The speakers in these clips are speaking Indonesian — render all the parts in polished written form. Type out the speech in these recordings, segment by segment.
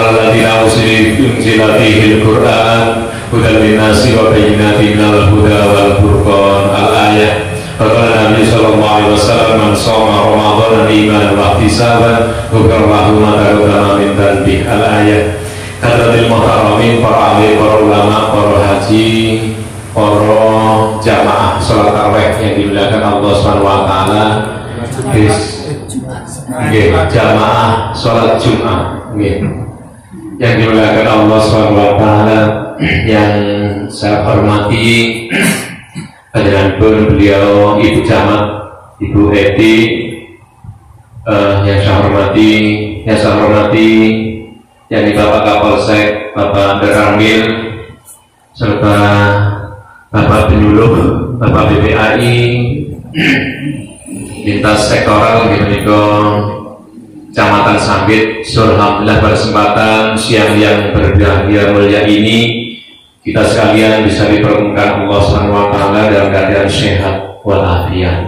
alladzina unzila fihil Qur'an hudan linnasi wa bayyinatin minal huda wal furqan. Al-ayah. Faqala Nabi sallallahu alaihi wasallam man shoma Ramadan imanan wa ihtisaban ghufira lahu ma taqaddama min dhanbihi. Al-ayah. Hadratil muhtarramin, para alim, para ulama, para haji, para jamaah salat tarawih yang dimuliakan Allah Subhanahu wa taala. Jamaah salat Jumat yang dimuliakan Allah Subhanahu wa taala, yang saya hormati hadirin beliau Ibu Camat, Ibu Eti, yang saya hormati yakni Bapak Kapolsek, Bapak Deramil, serta Bapak Penyuluh, Bapak BPAI, lintas sektoral di Kecamatan Sambit. Alhamdulillah pada kesempatan siang yang berbahagia mulia ini kita sekalian bisa dipertemukan Allah Subhanahu wa taala dalam keadaan sehat walafiat.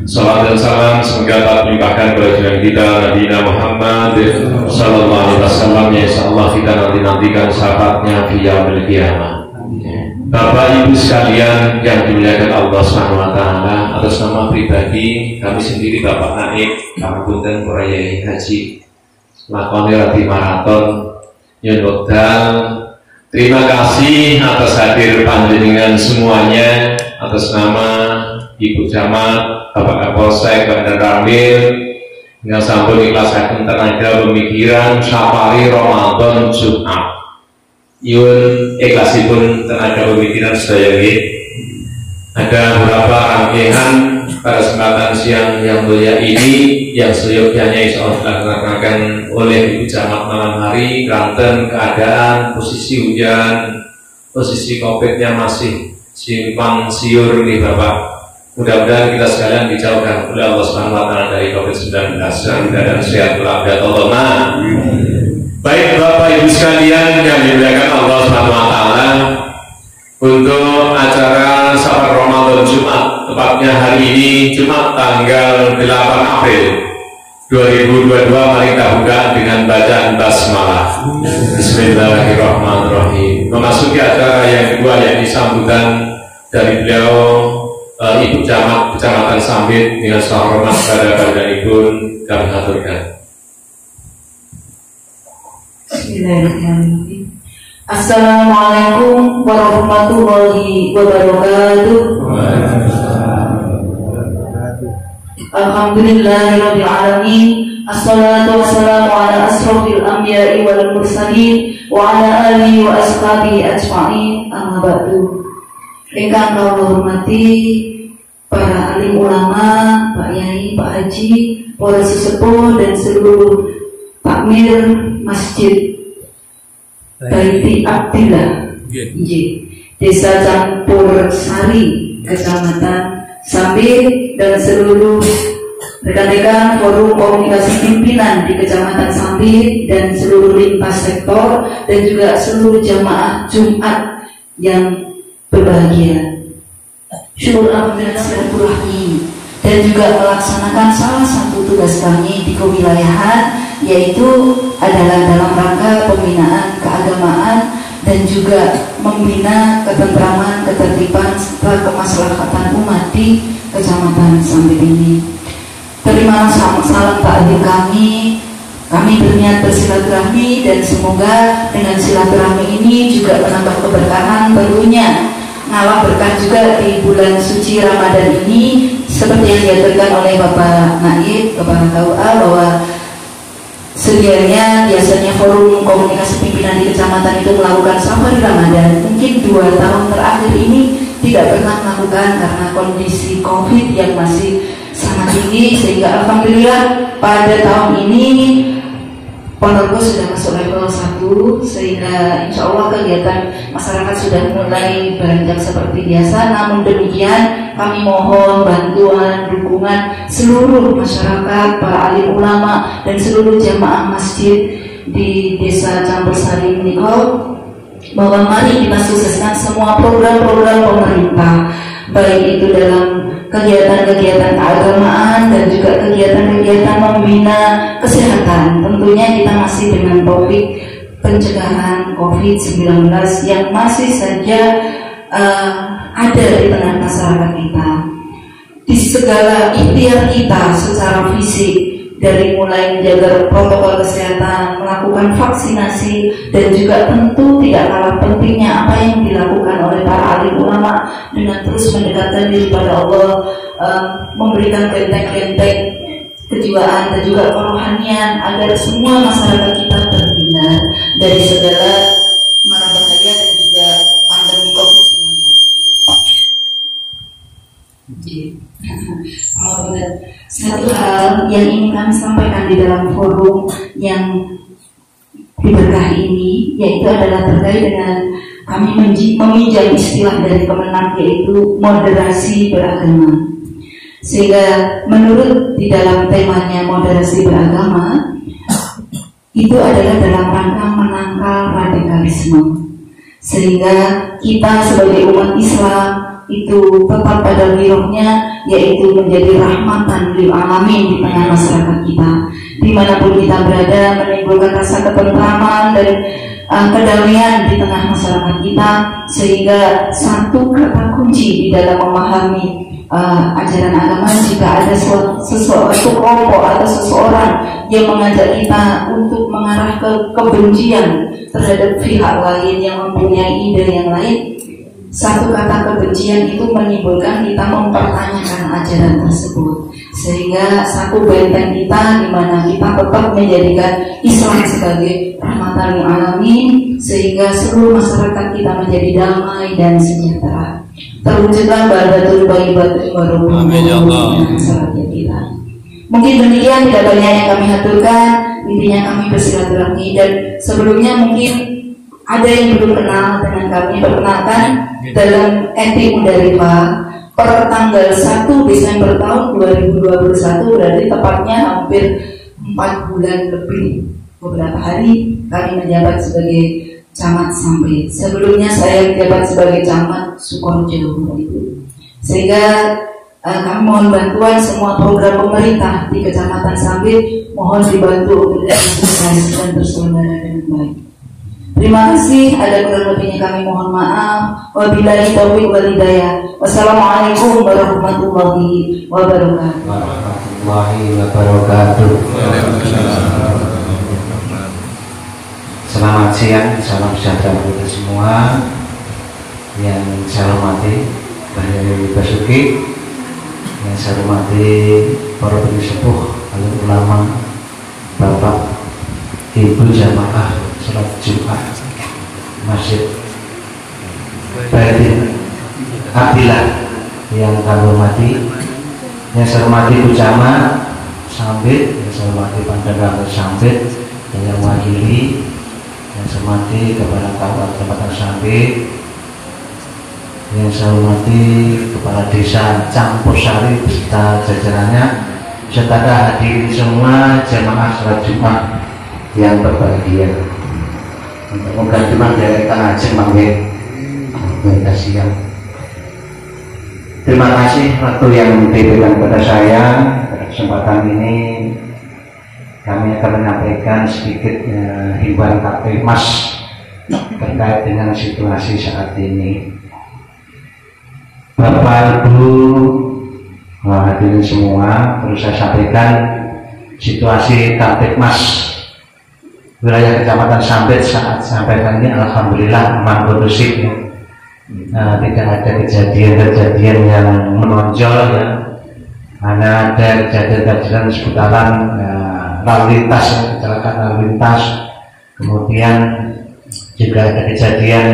Salam dan salam semoga tak melimpahkan kepada junjungan kita Nabi Muhammad sallallahu alaihi wasallam, yang insyaallah kita nantikan syafaatnya fi yaumil qiyamah. Bapak Ibu sekalian yang dimuliakan Allah Subhanahu wa taala, atas nama pribadi kami sendiri Bapak Naib Kabupaten Murai Haji lakoni rati maraton yen wekdal. Terima kasih atas hadir panjenengan semuanya, atas nama Ibu Camat, Bapak Kapolsek, Bapak Ramil, dengan sampun ikhlasaken tenaga pemikiran safari Ramadan Jumat. Yun ikhlasipun tenaga pemikiran sedaya nggih. Ada beberapa rangkaian pada kesempatan siang yang mulia ini yang seyogyanya insyaallah dilaksanakan oleh Ibu Camat malam hari. Keranten keadaan posisi hujan, posisi COVID-nya masih simpang siur nih Bapak. Mudah-mudahan kita sekalian dijauhkan oleh Allah Subhanahu wa taala dari COVID-19 dan sehat walafiat Allahumma. Baik Bapak Ibu sekalian yang dimuliakan Allah Subhanahu wa taala, untuk acara Safar Ramadan Jumat, tepatnya hari ini Jumat tanggal 8 April 2022, mari kita buka dengan bacaan basmalah. Bismillahirrahmanirrahim. Memasuki acara yang kedua, yakni sambutan dari beliau Ibu Camat Kecamatan Sambit dengan hormat pada badanipun kami aturkan. Bismillahirrahmanirrahim. Assalamualaikum warahmatullahi wabarakatuh. Alhamdulillahirabbil alamin. Assalatu wassalamu ala asrofil anbiya'i wal mursalin wa ala alihi wa ashabihi ajma'in. Amma ba'du. Ingkang kula hormati para alim ulama, Pak Yai, Pak Haji, para sesepuh dan seluruh takmir Masjid Baiti Abdillah, Desa Campur Sari, Kecamatan Sambit, dan seluruh rekan-rekan forum komunikasi pimpinan di Kecamatan Sambit dan seluruh lintas sektor, dan juga seluruh jamaah Jumat yang berbahagia. Syukur alhamdulillah silaturahmi dan juga melaksanakan salah satu tugas kami di kewilayahan, yaitu adalah dalam rangka pembinaan keagamaan dan juga membina ketentraman, ketertiban serta kemaslahatan umat di Kecamatan Sambit ini. Terimalah salam takdim kami berniat bersilaturahmi, dan semoga dengan silaturahmi ini juga menambah keberkahan barunya, ngalah berkah juga di bulan suci Ramadan ini, seperti yang diaturkan oleh Bapak Naib, Bapak KUA, bahwa sedianya biasanya forum komunikasi pimpinan di kecamatan itu melakukan safari Ramadan. Mungkin 2 tahun terakhir ini tidak pernah melakukan karena kondisi COVID yang masih sangat tinggi, sehingga alhamdulillah pada tahun ini Ponorogo sudah masuk level 1, sehingga insya Allah kegiatan masyarakat sudah mulai beranjak seperti biasa. Namun demikian kami mohon bantuan, dukungan seluruh masyarakat, para alim ulama, dan seluruh jamaah masjid di Desa Campur Sari menikah, bahwa mari kita sukseskan semua program-program pemerintah, baik itu dalam kegiatan-kegiatan keagamaan dan juga kegiatan-kegiatan membina kesehatan. Tentunya kita masih dengan topik pencegahan COVID-19 yang masih saja ada di tengah masyarakat kita. Di segala ikhtiar kita secara fisik, dari mulai menjaga protokol kesehatan, melakukan vaksinasi, dan juga tentu tidak kalah pentingnya apa yang dilakukan oleh para alim ulama dengan terus mendekatkan diri pada Allah, memberikan benteng-benteng kejiwaan dan juga kerohanian agar semua masyarakat kita terhindar dari segala mara bahaya dan juga pandemi COVID-19. Satu hal yang ingin kami sampaikan di dalam forum yang diberkahi ini, yaitu adalah terkait dengan kami meminjam istilah dari Kemenak, yaitu moderasi beragama. Sehingga menurut di dalam temanya moderasi beragama, itu adalah dalam rangka menangkal radikalisme. Sehingga kita sebagai umat Islam itu tetap pada wirohnya, yaitu menjadi rahmatan lil alamin di tengah masyarakat kita. Dimanapun kita berada, menimbulkan rasa ketentraman dan kedamaian di tengah masyarakat kita, sehingga satu kata kunci di dalam memahami ajaran agama, jika ada sesuatu kelompok atau seseorang yang mengajak kita untuk mengarah ke kebencian terhadap pihak lain yang mempunyai ide yang lain, satu kata kebencian itu menimbulkan kita mempertanyakan ajaran tersebut. Sehingga satu benteng kita di mana kita tetap menjadikan Islam sebagai rahmatan lil alamin, sehingga seluruh masyarakat kita menjadi damai dan sejahtera. Terwujudlah ba'datul thayyibatul warahmatullahi wabarakatuh kita. Mungkin demikian, tidak banyak yang kami haturkan. Intinya kami bersilaturahmi, dan sebelumnya mungkin ada yang belum kenal dengan kami. Perkenalkan, dalam etik Mudarifah per tanggal 1 Desember tahun 2021, berarti tepatnya hampir 4 bulan lebih beberapa hari kami menjabat sebagai Camat Sampit. Sebelumnya saya menjabat sebagai Camat Sukoharjo, sehingga kami mohon bantuan semua program pemerintah di Kecamatan Sampit, mohon dibantu untuk sukses dan terselenggara dengan baik. Terima kasih. Ada kurang lebihnya kami mohon maaf. Wabillahi taufiq wal hidayah. Wassalamualaikum warahmatullahi wabarakatuh. Warahmatullahi wabarakatuh. Selamat siang, salam sejahtera untuk kita semua. Yang saya hormati Mbah Yai Basuki, yang saya hormati para penyepuh, alim ulama, Bapak, Ibu jamaah salat Jumat Masjid Baitul Abdillah yang kami hormati, yang saya hormati Bu Camat Sampit, yang saya hormati Pandangan Sampit, yang mewakili, yang saya hormati Kepala Kecamatan Sampit, yang saya hormati Kepala Desa Campursari beserta jajarannya, serta hadirin semua jamaah salat Jumat yang berbahagia. Moga Jumat dari Kang Ajeng mangke. Terima kasih waktu yang diberikan kepada saya. Pada kesempatan ini kami akan menyampaikan sedikit himbauan Kapolmas terkait dengan situasi saat ini. Bapak Ibu hadirin semua, perlu saya sampaikan situasi Kapolmas wilayah Kecamatan Sampit saat sampai ini alhamdulillah aman kondusif, ya. Tidak ada kejadian-kejadian yang menonjol, ya. Hanya ada kejadian-kejadian seputaran lalu lintas, kecelakaan lalu lintas. Kemudian juga ada kejadian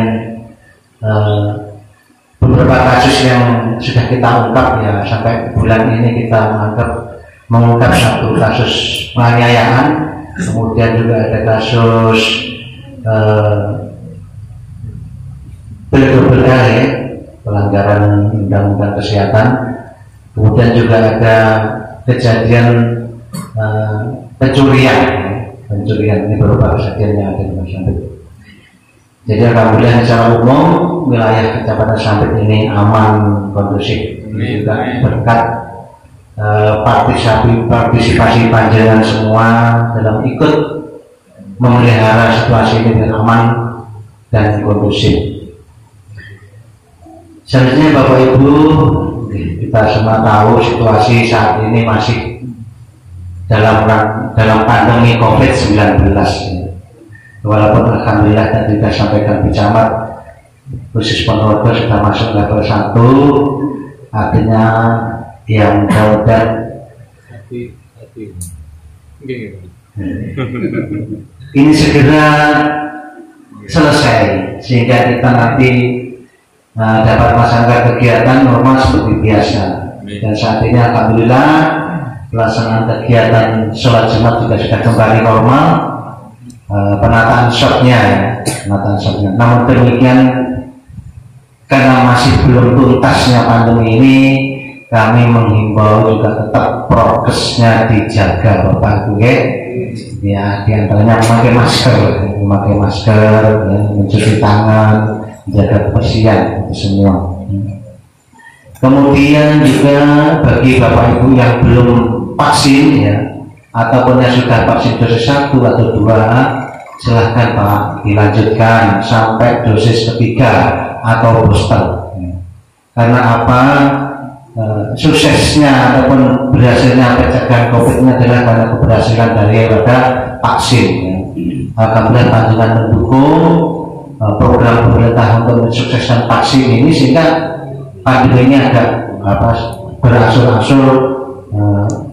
beberapa kasus yang sudah kita ungkap, ya. Sampai bulan ini kita mengungkap satu kasus penganiayaan. Kemudian juga ada kasus begal, ya, pelanggaran undang-undang kesehatan. Kemudian juga ada kejadian pencurian ini beberapa kejadian yang ada di Sampit. Jadi alhamdulillah secara umum wilayah Kecamatan Sampit ini aman kondusif, juga berkat partisipasi panjenengan semua dalam ikut memelihara situasi ini dengan aman dan kondusif. Selanjutnya Bapak Ibu, kita semua tahu situasi saat ini masih dalam pandemi COVID-19. Walaupun alhamdulillah tadi kita sampaikan di Camat, khusus Ponorogo sudah masuk level 1, artinya yang mudah-mudahan ini segera selesai sehingga kita nanti dapat melaksanakan kegiatan normal seperti biasa. Dan saat ini alhamdulillah pelaksanaan kegiatan sholat Jumat juga sudah kembali normal. Penataan shopnya namun demikian karena masih belum tuntasnya pandemi ini, kami menghimbau juga tetap prokesnya dijaga Bapak Ibu ya, diantaranya memakai masker ya, mencuci tangan, menjaga kebersihan itu semua. Kemudian juga bagi Bapak Ibu yang belum vaksin ya, ataupun yang sudah vaksin dosis 1 atau 2, silahkan Pak dilanjutkan sampai dosis ketiga atau booster. Karena apa? Suksesnya ataupun berhasilnya pencegahan COVID ini adalah karena keberhasilan dari vaksin. Alhamdulillah panjenengan mendukung program pemerintah untuk mensukseskan vaksin ini sehingga pandemi ini agak berangsur-angsur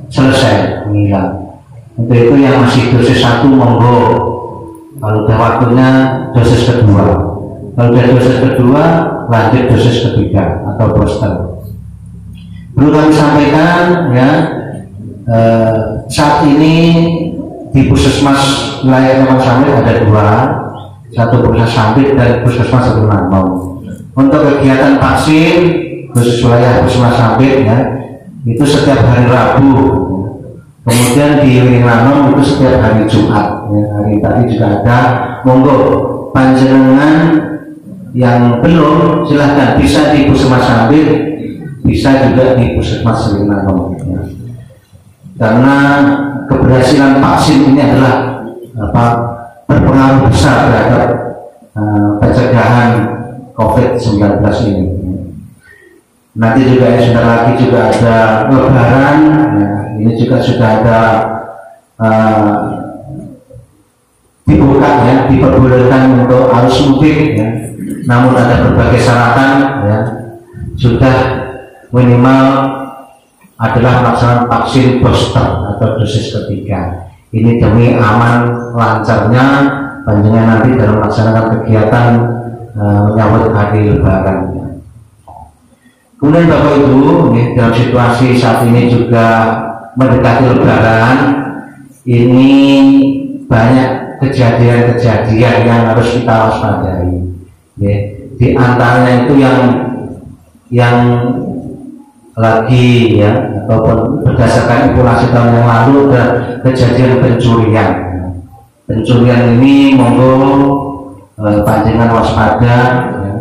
selesai menghilang. Untuk itu yang masih dosis 1 monggo, kalau udah waktunya dosis kedua. Kalau udah dosis kedua lanjut dosis ketiga atau booster. Perlu kami sampaikan ya, saat ini di Puskesmas wilayah Camat Sambit ada 2, satu Puskesmas Sambit dan Puskesmas Nanom. Untuk kegiatan vaksin khusus wilayah Puskesmas Sambit ya, itu setiap hari Rabu. Kemudian di Nanom itu setiap hari Jumat. Ya, hari tadi juga ada. Monggo panjenengan yang belum silahkan bisa di Puskesmas Sambit, bisa juga di Puskesmas Nanom. Ya. Karena keberhasilan vaksin ini adalah berpengaruh besar terhadap pencegahan COVID-19 ini. Nanti juga sebentar lagi juga ada Lebaran, ya, ini juga sudah ada dibuka ya, diperbolehkan untuk arus mudik ya. Namun ada berbagai syaratan ya, sudah minimal adalah melaksanakan vaksin booster atau dosis ketiga. Ini demi aman lancarnya panjenengan nanti dalam melaksanakan kegiatan menyambut hari Lebaran. Kemudian Bapak Ibu, dalam situasi saat ini juga mendekati Lebaran, ini banyak kejadian-kejadian yang harus kita waspadai. Ya, di antaranya itu yang lagi ya, ataupun berdasarkan informasi tahun yang lalu ada kejadian pencurian. Pencurian ini monggo panjenengan waspada ya.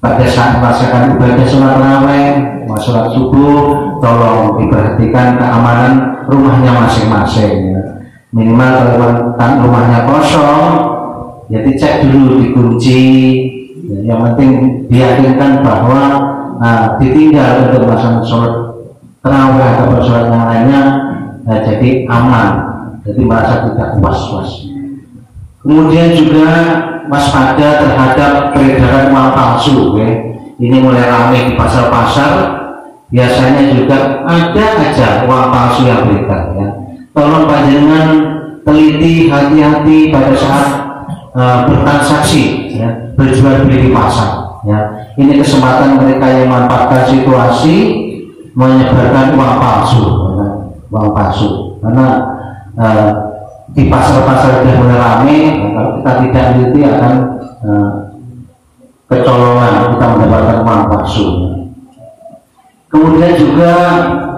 Pada saat melaksanakan ibadah sholat tarawih, sholat subuh, tolong diperhatikan keamanan rumahnya masing-masing ya. Minimal kalau rumahnya kosong ya dicek dulu, dikunci ya. Yang penting diyakinkan bahwa ditinggal untuk melaksanakan sholat tarawih atau sholat yang lainnya jadi aman, jadi merasa tidak was-was. Kemudian juga waspada terhadap peredaran uang palsu ya. Ini mulai ramai di pasar-pasar, biasanya juga ada aja uang palsu yang beredar ya. Tolong panjenengan teliti, hati-hati pada saat bertransaksi ya, berjual beli di pasar ya. Ini kesempatan mereka yang memanfaatkan situasi menyebarkan uang palsu ya. Uang palsu karena di pasar-pasar sudah mulai ramai, kalau kita tidak teliti akan kecolongan, kita mendapatkan uang palsu. Kemudian juga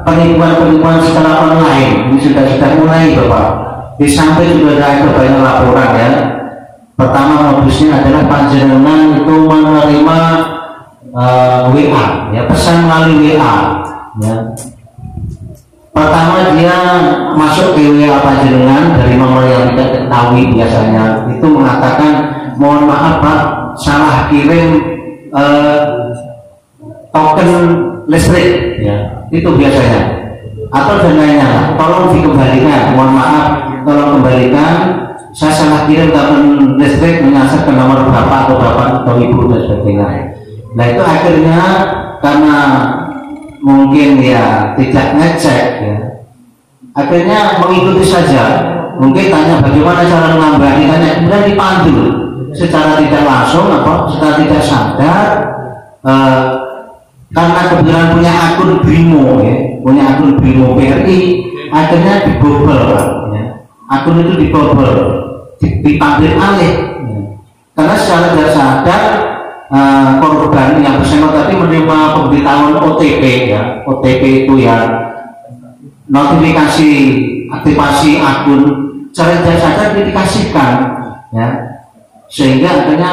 penipuan-penipuan secara online ini sudah mulai Bapak. Di samping juga ada banyak laporan ya. Pertama modusnya adalah panjenengan itu menerima WA ya, pesan melalui WA ya. Pertama dia masuk ke WA panjenengan dari nomor yang tidak diketahui biasanya, itu mengatakan mohon maaf Pak, salah kirim token listrik, ya itu biasanya. Atau dan lainnya, tolong dikembalikan, mohon maaf, tolong kembalikan, saya salah kirim token listrik menyasar ke nomor bapak atau ibu dan sebagainya. Nah itu akhirnya karena mungkin ya tidak ngecek ya, akhirnya mengikuti saja, mungkin tanya bagaimana cara menambahkannya, kemudian dipandu secara tidak langsung atau secara tidak sadar, karena kebetulan punya akun Brimo ya, punya akun Brimo BRI, akhirnya dibobol ya. Akun itu dibobol, dipanggil alih ya. Karena secara tidak sadar korban yang bersangkutan tadi menerima pemberitahuan OTP ya. OTP itu ya notifikasi aktivasi akun, secara tidak sadar dikasihkan ya, sehingga akhirnya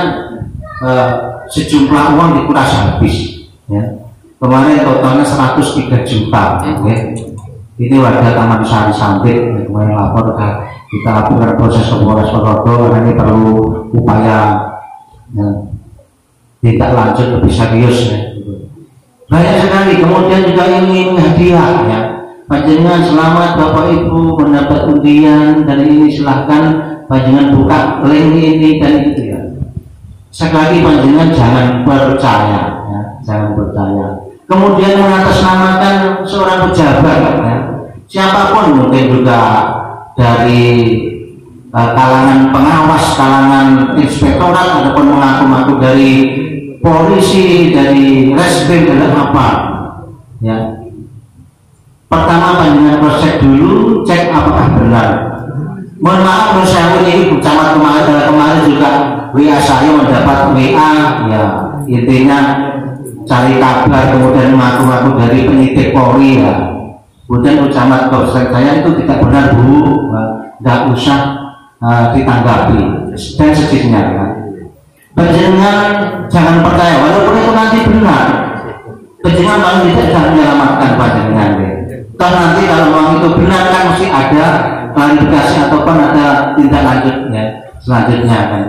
sejumlah uang dikuras habis ya. Kemarin totalnya 103 juta ya. Ini warga Taman Sari Sambit yang kemarin lapor kita lakukan proses Polres Ponorogo karena ini perlu upaya ya, tidak lanjut lebih serius ya. Banyak sekali. Kemudian juga ingin hadiah ya, panjenengan selamat Bapak Ibu mendapat undian dan ini silahkan panjenengan buka link ini dan itu ya. Sekali panjenengan jangan percaya ya, jangan percaya. Kemudian mengatasnamakan seorang pejabat ya, siapapun, mungkin juga dari kalangan pengawas, kalangan inspektorat ataupun mengaku-ngaku dari polisi, dari reskrim dan apa ya. Pertama panjenengan cross-check dulu, cek apakah benar. Mohon maaf kalau saya ini camat kemarin juga WA saya mendapat WA ya, intinya cari kabar, kemudian mengaku-ngaku dari penyidik Polri ya. Kemudian camat cross-check saya itu tidak benar Bu, tidak usah ditanggapi dan sejenisnya ya. Panjenengan jangan percaya walaupun itu nanti benar, panjenengan paling tidak jangan menyelamatkan panjenengan ya. Karena nanti kalau uang itu benar kan mesti ada klarifikasi ataupun ada tindak lanjutnya selanjutnya kan.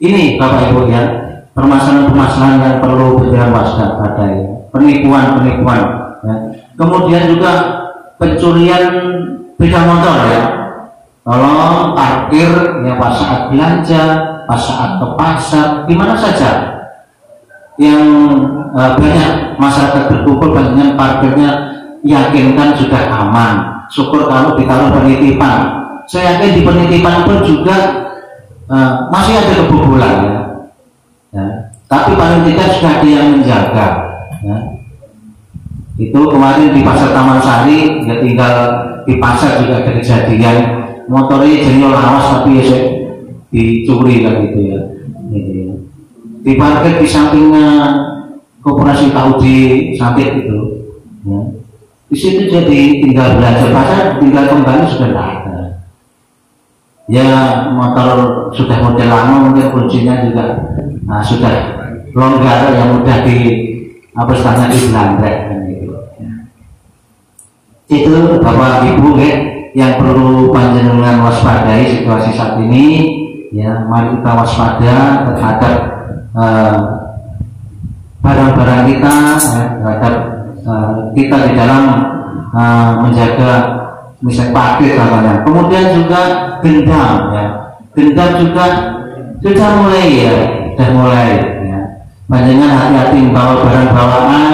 Ini Bapak Ibu ya, permasalahan-permasalahan yang perlu berjalan waspada ya. Penipuan ya. Kemudian juga pencurian sepeda motor ya. Tolong parkir ya pas saat belanja, pas saat ke pasar, di mana saja yang banyak masyarakat berkumpul, banyak parkirnya yakinkan sudah aman. Syukur kalau ditaruh penitipan. Saya yakin di penitipan pun juga masih ada kebobolan ya. Ya. Tapi paling tidak sudah ada yang menjaga ya. Itu kemarin di pasar Taman Sari ya, tinggal di pasar juga ada kejadian motornya jenol lawas tapi ya dicuri kan gitu ya. Diparkir di sampingnya Koperasi Taudi Sambit itu ya. Di situ jadi tinggal belanja pasar, tinggal kembali sudah tidak ada ya. Motor sudah model lama, mungkin kuncinya juga sudah longgar yang mudah di apa istilahnya di belandrek kan gitu ya. Itu Bapak Ibu ya, yang perlu panjenengan waspadai situasi saat ini ya. Mari kita waspada terhadap barang-barang kita ya, terhadap kita di dalam menjaga misalnya parkir contohnya. Kemudian juga gendam ya, gendam juga sudah mulai ya, sudah mulai ya. Panjenengan hati-hati membawa barang bawaan,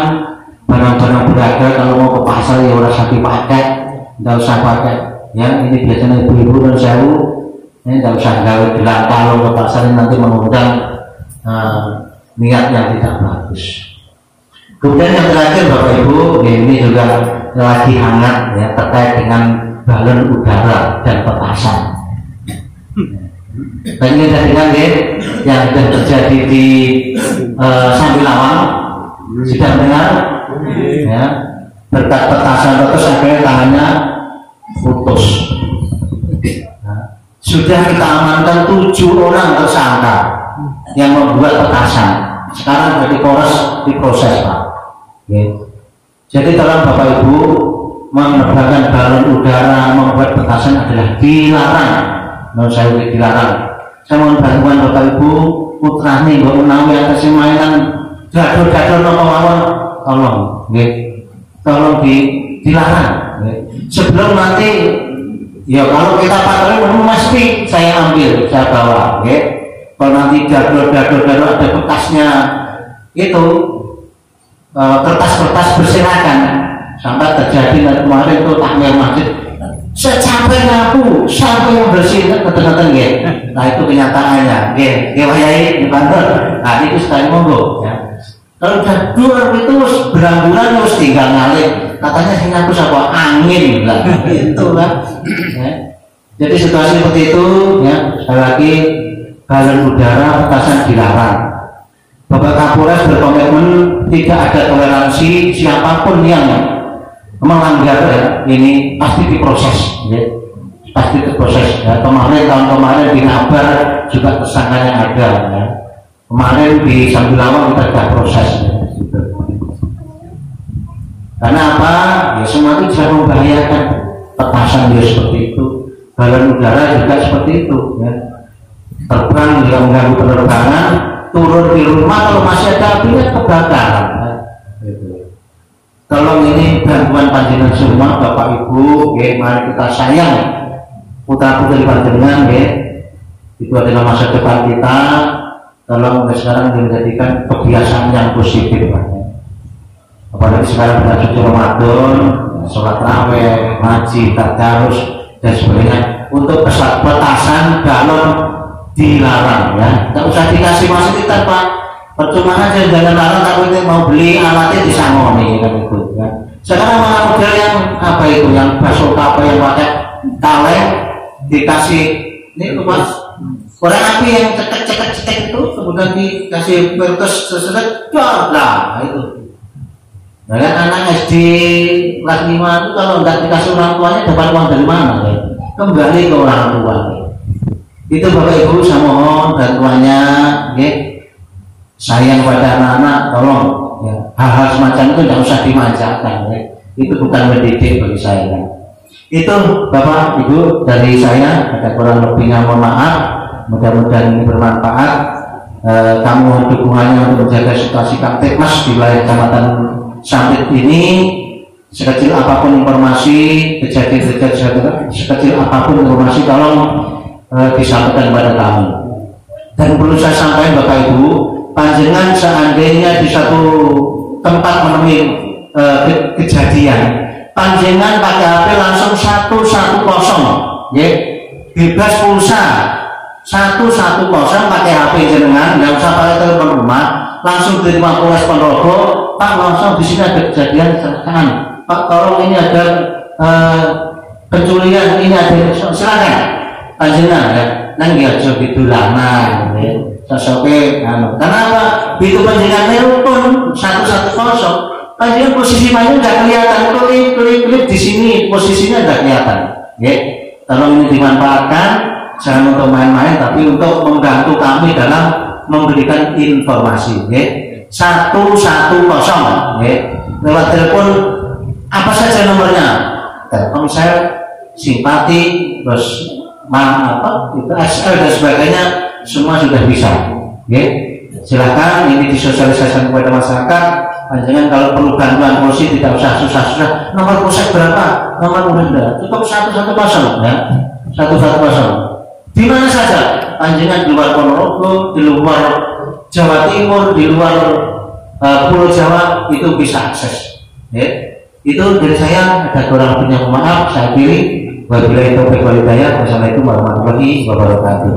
barang-barang berharga. Kalau mau ke pasar ya udah dipakai, nggak usah pakai ya. Ini biasanya ibu-ibu dan sewu ini nggak usah gawe gelang kalau ke pasar ini nanti mengundang niat yang tidak bagus. Kemudian yang terakhir Bapak Ibu, ini juga lagi hangat ya, terkait dengan balon udara dan petasan. Dan ini dengan yang sudah terjadi di Sambilawang, sudah dengar ya, berkat petasan terus akhirnya tangannya putus. Sudah kita amankan 7 orang tersangka yang membuat petasan. Sekarang dari Polres diproses Pak. Jadi tolong Bapak Ibu menerbangkan balon udara, membuat petasan adalah dilarang. Menurut saya dilarang. Saya mohon bantuan Bapak Ibu, putra nih nggak menawi atas mainan gadol-gadol nopo mawon, tolong, tolong dilarang. Sebelum nanti, ya kalau kita patroli mesti saya ambil, saya bawa. Kalau nanti gadol-gadol ada bekasnya itu kertas-kertas berserakan. Sampai terjadi dari kemarin itu takmir masjid, saya capek ngaku, sampai yang bersih kata-kata ya. Nah itu kenyataannya, wayai di kantor. Nah itu sekali monggo. Ya. Kalau udah dua itu beranggulan terus tinggal ngalir. Katanya sih ngaku siapa angin lah, itu lah. Ya. Jadi situasi seperti itu, ya sekali lagi balon udara petasan dilarang. Bapak Kapolres berkomitmen tidak ada toleransi siapapun yang melanggar ya, ini pasti diproses, ya. Pasti diproses. Ya. Tahun kemarin di Nabar juga tersangkanya ada. Ya. Kemarin di Sambilawang kita sudah proses. Ya. Karena apa? Ya semua itu bisa membahayakan. Petasan dia seperti itu, balon udara juga seperti itu. Ya. Terbang juga mengganggu penerbangan, turun di rumah kalau masih ada apinya kebakaran. Ya. Tolong ini bantuan panjenengan semua Bapak Ibu, mari kita sayang putra putri panjenengan, itu adalah masa depan kita. Tolong sekarang menjadikan kebiasaan yang positif, apalagi sekarang bulan suci Ramadan, sholat raweh, ngaji, tadarus dan sebagainya. Untuk petasan balon dilarang, ya. Tidak usah dikasih masjid tanpa. Percuma aja jangan larang, tapi ini mau beli alatnya disangoni kan itu ya. Sekarang malah model yang apa itu, yang basoka apa yang pakai kaleng dikasih ini tuh mas korek api yang cekek itu, kemudian dikasih berkes sesedek lah itu. Nah kan anak SD kelas 5 itu kalau nggak dikasih orang tuanya dapat uang dari mana? Ya? Kembali ke orang tua. Itu Bapak Ibu saya mohon bantuannya, sayang pada anak-anak, tolong ya. Hal-hal semacam itu tidak usah dimanjakan, ya. Itu bukan mendidik bagi saya. Itu Bapak Ibu dari saya, ada kurang lebihnya mohon maaf. Mudah-mudahan ini bermanfaat. Kamu mohon dukungannya untuk menjaga situasi Kamtipmas di wilayah Kecamatan Sampit ini. Sekecil apapun informasi, kejadian sekecil apapun informasi, tolong disampaikan kepada kami. Dan perlu saya sampaikan Bapak Ibu, panjenengan seandainya di satu tempat menemui kejadian, panjenengan pakai HP langsung 110, ya, bebas pulsa 110 pakai HP jenengan, nggak usah pakai telepon rumah, langsung terima Polres Ponorogo, Pak langsung di sini ada kejadian kecelakaan, Pak tolong ini ada penculian, ini ada, silakan panjenengan ya, nang ya gitu lama, ya. Sosoknya, kenapa? Begitu panjenengan telepon 110, panjenengan posisi mainnya nggak kelihatan, klik di sini posisinya nggak kelihatan. Ya, tolong ini dimanfaatkan, jangan untuk main-main, tapi untuk membantu kami dalam memberikan informasi. Ya, 110, ya, lewat telepon apa saja nomornya, Telkomsel, Simpati, terus itu SL dan sebagainya. Semua sudah bisa, ya. Silahkan ini disosialisasikan kepada masyarakat. Panjangan kalau perlu bantuan polisi tidak usah susah-susah. Nomor polsek berapa? Nomor polsek cukup 110, ya. 110. Di mana saja? Panjangan di luar Ponorogo, di luar Jawa Timur, di luar Pulau Jawa itu bisa akses. Ya. Itu dari saya, ada kurang lebihnya maaf. Saya pilih. Wabillahi taufiq wal hidayah. Wassalamualaikum warahmatullahi wabarakatuh.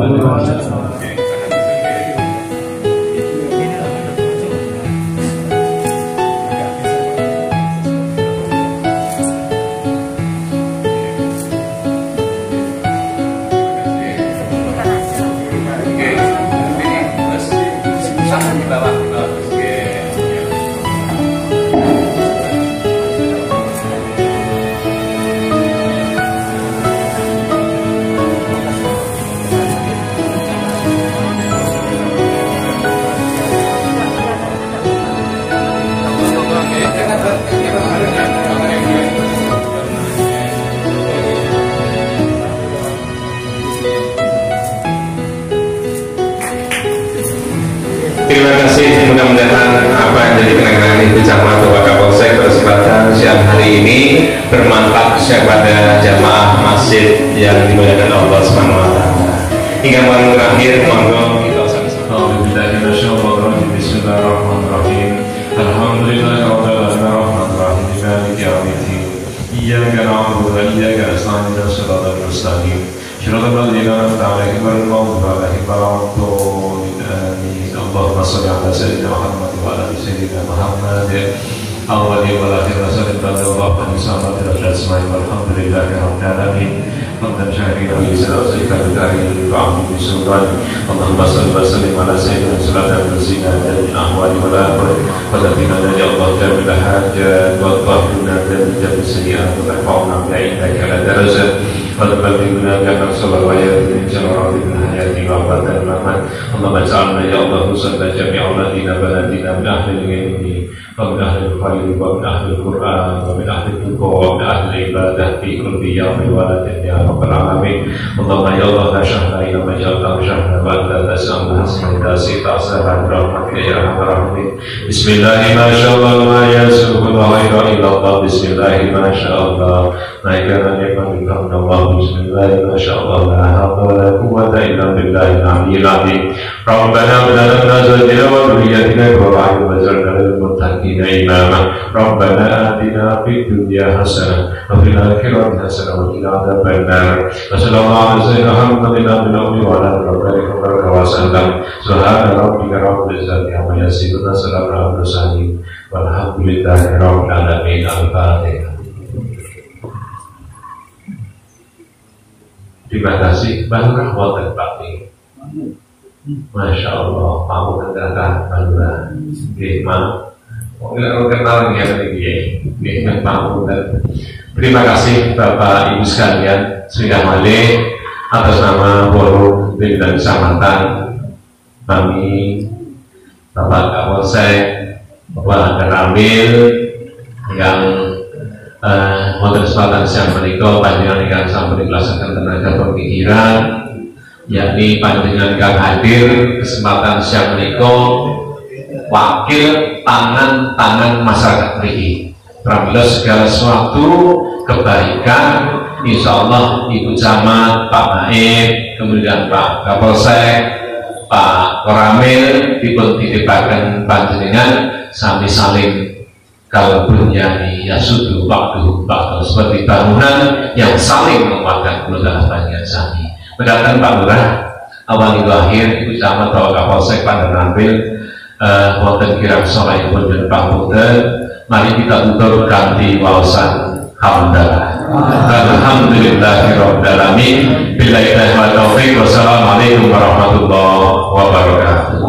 Terima kasih, mudah-mudahan apa yang jadi kenangan Ibu Camat Bapak Kapolsek berkesempatan siang hari ini bermanfaat kepada jamaah masjid yang dimuliakan Allah Subhanahu wa taala. Hingga malam terakhir, monggo kita sama-sama. Bismillahirrahmanirrahim. Alhamdulillahirabbil alamin, maliki yaumiddin. Iyyaka na'budu wa iyyaka nasta'in, ihdinas siratal mustaqim. Shiratal ladzina an'amta 'alaihim ghairil maghdubi 'alaihim waladdallin. Allahumma shalli 'ala sayyidina Muhammad wa 'ala ali sayyidina Muhammad. Awwali wal akhir wa sallallahu alaihi wasallam. Walhamdulillahi alamin. Hamdan syakiran li sirrika al-karim wa 'abdi sultan. Allahumma shalli wa sallim 'ala sayyidina salatan zina min ahwali wal akhir. Fadatina ya Allah jamil hajat wa tahuna dan jamil sayyi'at wa tarfa'una bi'indaka ala darajat. Fadballina ya sallallahu alaihi wasallam min hayati wa badan mamat. Allahumma ja'alna ya Allah musalla jami'a ladina baladina min ahli al-ilmi wa min ahli al-khair wa min ahli al-Qur'an wa min ahli al-tuqa wa min ahli ibadah fi kulli yawmin wa latin ya rabbal alamin. Allahumma ya Allah la syahra illa ma ja'alta syahra wa anta tas'alu hasma'ida sita asara rahmatika ya arhamar rahimin. Bismillahi ma sya'allah ma yasuhu wa ghairu illa Allah. Bismillahi ma sya'allah ma kana liman Allah. Bismillahi ma sya'allah la hawla wa la quwwata illa billahil aliyyil azim. Rabbana hab lana azwajana wa dhurriyyatina qurrata waj'alna lil muttaqina imama. Rabbana atina fid dunya hasanah wa fil akhirati hasanah wa qina adzabannar. Sallallahu alaihi wa sallam. Subhana rabbika rabbil izzati amma yasifun wa salamun alal mursalin walhamdulillahi rabbil alamin. Al-Fatihah. Terima kasih Bang Wonten Bakti. Masya Allah, kamu datang Bangga. Enggak kenal ya Terima kasih Bapak Ibu sekalian sudah malih atas nama forum pimpinan kecamatan kami, Bapak Kapolsek, Bapak Ramil yang wonten kesempatan siang menika panjenengan ingkang sampun dilaksanakan tenaga pemikiran, yakni panjenengan ingkang hadir kesempatan siang menika wakil tangan masyarakat mriki. Pramila segala sesuatu kebaikan insya Allah Ibu Camat, Pak Naib, kemudian Pak Kapolsek, Pak Ramil dipun titipaken panjenengan sami saling kalau bunyani ya sudu waktu seperti bangunan yang saling menguatkan keluarga panjenengan sami. Mendatang Pak Lurah awal itu akhir Ibu Camat Bapak Kapolsek Pak Ramil wonten kirang saleh pun dan pangapunten. Mari kita tutur kanthi waosan hamdalah. Alhamdulillahirabbil alamin. Billahi taufiq. Wassalamualaikum warahmatullahi wabarakatuh.